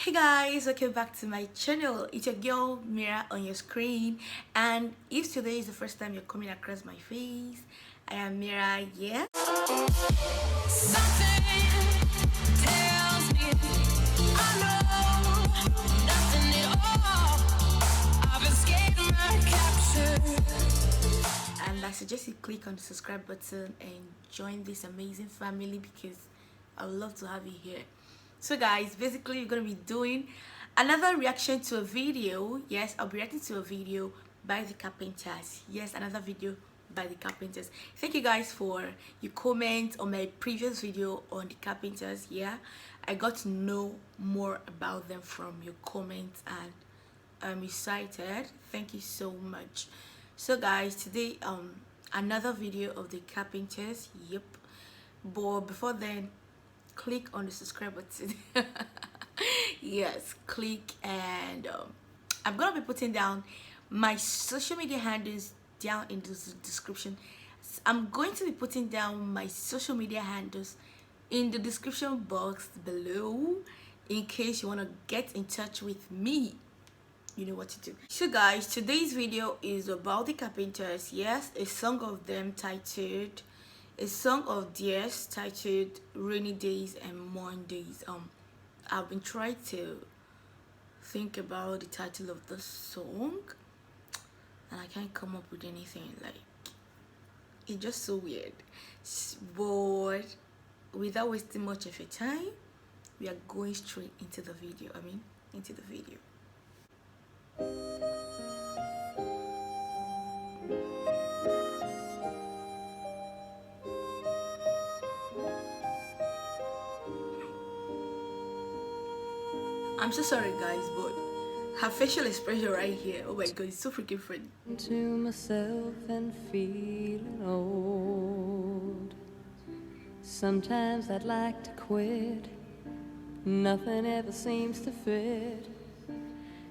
Hey guys, welcome back to my channel. It's your girl Mira on your screen, and if today is the first time you're coming across my face, I am Mira, yeah. Something tells me I know nothing at all. I've escaped my capture, and I suggest you click on the subscribe button and join this amazing family because I would love to have you here. So guys, basically we're gonna be doing another reaction to a video. Yes, I'll be reacting to a video by the Carpenters. Yes, another video by the Carpenters. Thank you guys for your comments on my previous video on the Carpenters. Yeah, I got to know more about them from your comments and I'm excited. Thank you so much. So guys, today another video of the Carpenters. Yep, but before then, click on the subscribe button. Yes, click, and I'm gonna be putting down my social media handles down in the description. I'm going to be putting down my social media handles in the description box below in case you want to get in touch with me. You know what to do. So guys, today's video is about the Carpenters. Yes, a song of them titled titled Rainy Days and Mondays. I've been trying to think about the title of the song and I can't come up with anything. Like, it's just so weird. But without wasting much of your time, we are going straight into the video. Into the video. I'm so sorry guys, but her facial expression right here, oh my god, it's so freaking funny. To myself and feeling old. Sometimes I'd like to quit. Nothing ever seems to fit.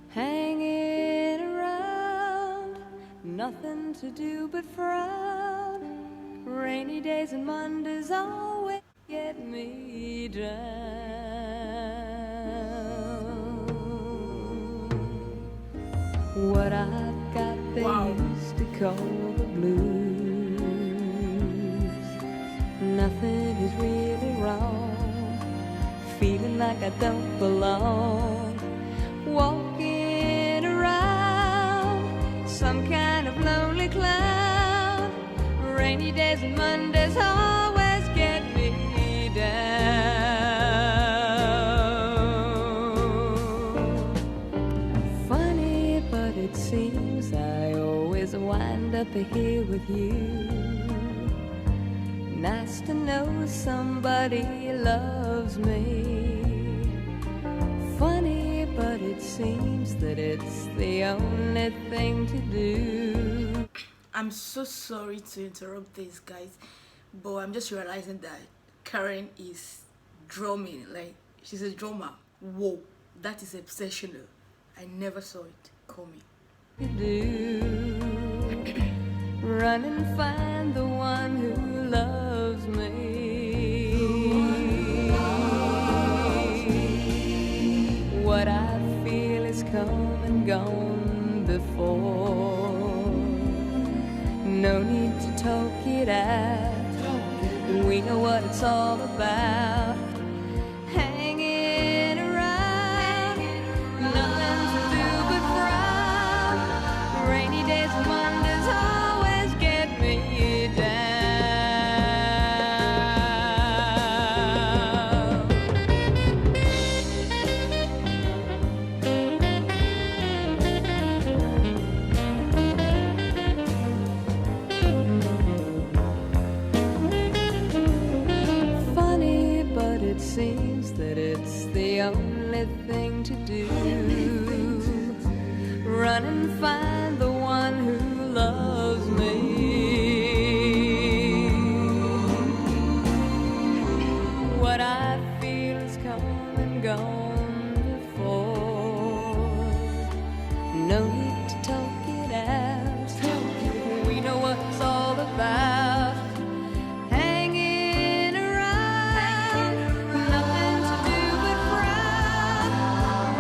Hanging around, nothing to do but frown. Rainy days and Mondays always get me down. What I've got they used to call the blues. Nothing is really wrong. Feeling like I don't belong. Walking around some kind of lonely cloud. Rainy days and Mondays always get me down. Funny, but it seems I always wind up here with you. Nice to know somebody loves me. Funny, but it seems that it's the only thing to do. I'm so sorry to interrupt this guys, but I'm just realizing that Karen is drumming. Like, she's a drummer. Whoa, that is exceptional. I never saw it coming. Run and find the one who loves me. What I feel is come and gone before. No need to talk it out. We know what it's all about. Hanging around, nothing to do but frown. Rainy days and Mondays always get me down. Funny, but it seems that it's the only thing to do. Run and find the one who loves me. What I feel is come and gone before. No need to talk it out. We know what it's all about. Hanging around, nothing to do but frown.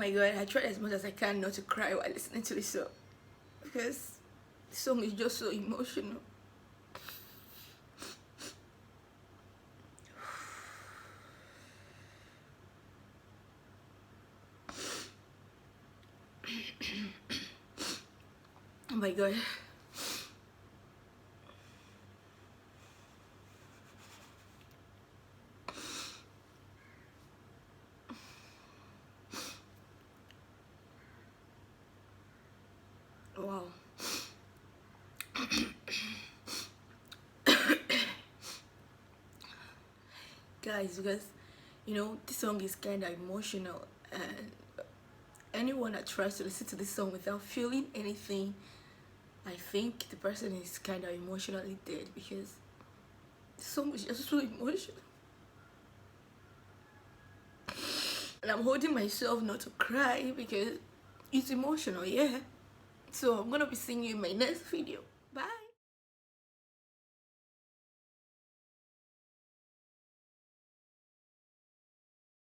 my god, I tried as much as I can not to cry while listening to this song, because the song is just so emotional. Oh my god. Wow. Guys, because you know this song is kind of emotional, and anyone that tries to listen to this song without feeling anything, I think the person is kind of emotionally dead, because the song is just so emotional. And I'm holding myself not to cry because it's emotional, yeah. So I'm gonna be seeing you in my next video.